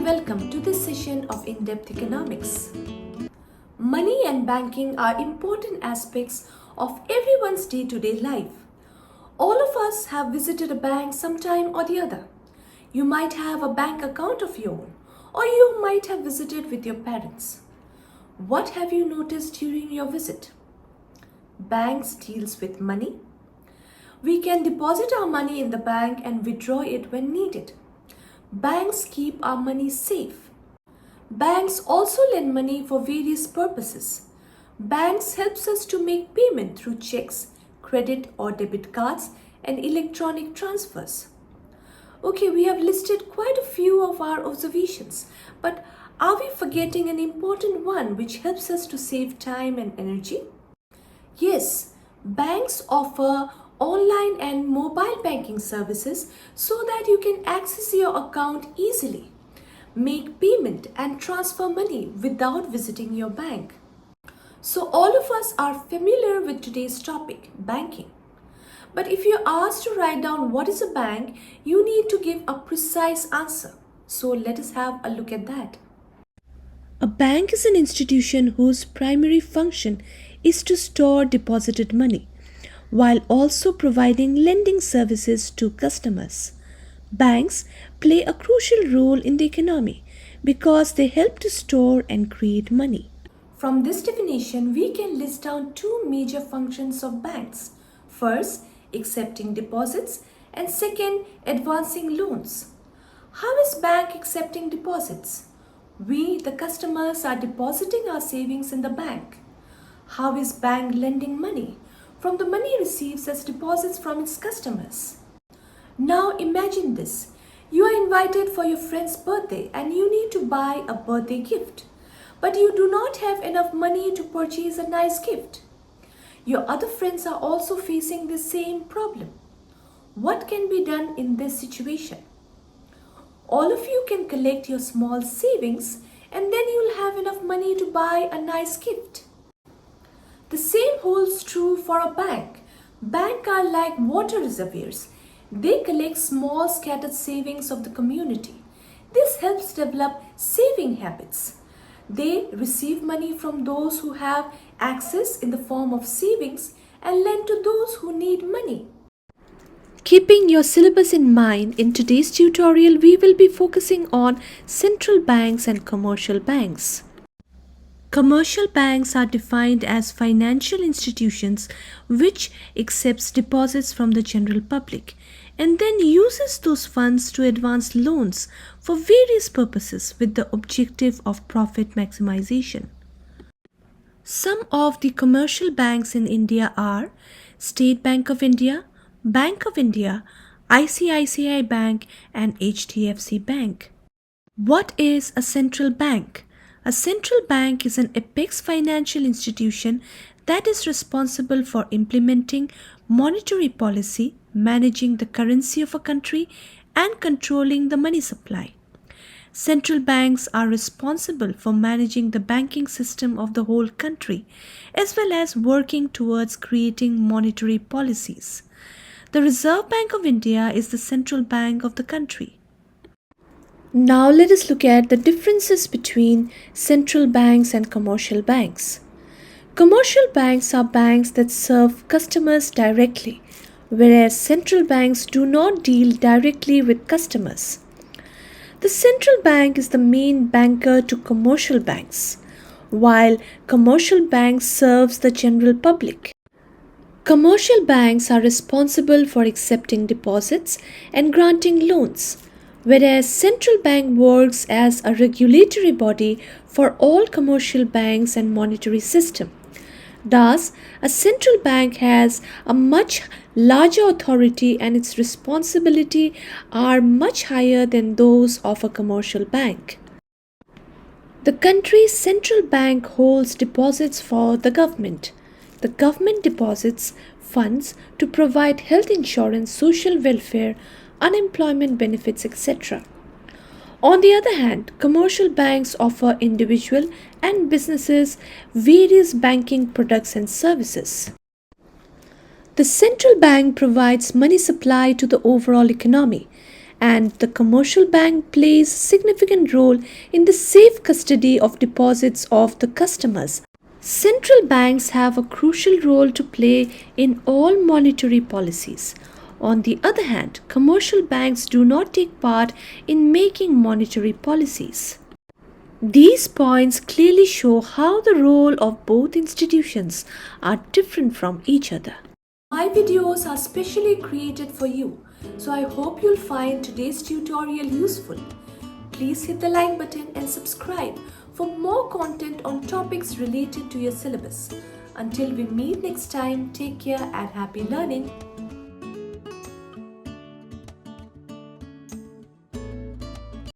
welcome to this session of In-Depth Economics. Money and banking are important aspects of everyone's day-to-day life. All of us have visited a bank sometime or the other. You might have a bank account of your own, or you might have visited with your parents. What have you noticed during your visit? Banks deals with money. We can deposit our money in the bank and withdraw it when needed. Banks keep our money safe. Banks also lend money for various purposes. Banks helps us to make payment through checks, credit or debit cards, and electronic transfers. Okay, we have listed quite a few of our observations, but are we forgetting an important one which helps us to save time and energy? Yes, banks offer online and mobile banking services so that you can access your account easily, make payment and transfer money without visiting your bank. So all of us are familiar with today's topic, banking. But if you're asked to write down what is a bank, you need to give a precise answer. So let us have a look at that. A bank is an institution whose primary function is to store deposited money, while also providing lending services to customers. Banks play a crucial role in the economy because they help to store and create money. From this definition, we can list down two major functions of banks. First, accepting deposits, and second, advancing loans. How is bank accepting deposits? We, the customers, are depositing our savings in the bank. How is bank lending money? From the money it receives as deposits from its customers. Now imagine this. You are invited for your friend's birthday and you need to buy a birthday gift. But you do not have enough money to purchase a nice gift. Your other friends are also facing the same problem. What can be done in this situation? All of you can collect your small savings and then you'll have enough money to buy a nice gift. The same holds true for a bank. Banks are like water reservoirs. They collect small scattered savings of the community. This helps develop saving habits. They receive money from those who have access in the form of savings and lend to those who need money. Keeping your syllabus in mind, in today's tutorial we will be focusing on central banks and commercial banks. Commercial banks are defined as financial institutions which accepts deposits from the general public and then uses those funds to advance loans for various purposes with the objective of profit maximization. Some of the commercial banks in India are State Bank of India, Bank of India, ICICI Bank and HDFC Bank. What is a central bank? A central bank is an apex financial institution that is responsible for implementing monetary policy, managing the currency of a country, and controlling the money supply. Central banks are responsible for managing the banking system of the whole country, as well as working towards creating monetary policies. The Reserve Bank of India is the central bank of the country. Now let us look at the differences between central banks and commercial banks. Commercial banks are banks that serve customers directly, whereas central banks do not deal directly with customers. The central bank is the main banker to commercial banks, while commercial banks serves the general public. Commercial banks are responsible for accepting deposits and granting loans, whereas central bank works as a regulatory body for all commercial banks and monetary system. Thus, a central bank has a much larger authority and its responsibility are much higher than those of a commercial bank. The country's central bank holds deposits for the government. The government deposits funds to provide health insurance, social welfare, unemployment benefits, etc. On the other hand, commercial banks offer individual and businesses various banking products and services. The central bank provides money supply to the overall economy and the commercial bank plays a significant role in the safe custody of deposits of the customers. Central banks have a crucial role to play in all monetary policies. On the other hand, commercial banks do not take part in making monetary policies. These points clearly show how the role of both institutions are different from each other. My videos are specially created for you, so I hope you'll find today's tutorial useful. Please hit the like button and subscribe for more content on topics related to your syllabus. Until we meet next time, take care and happy learning.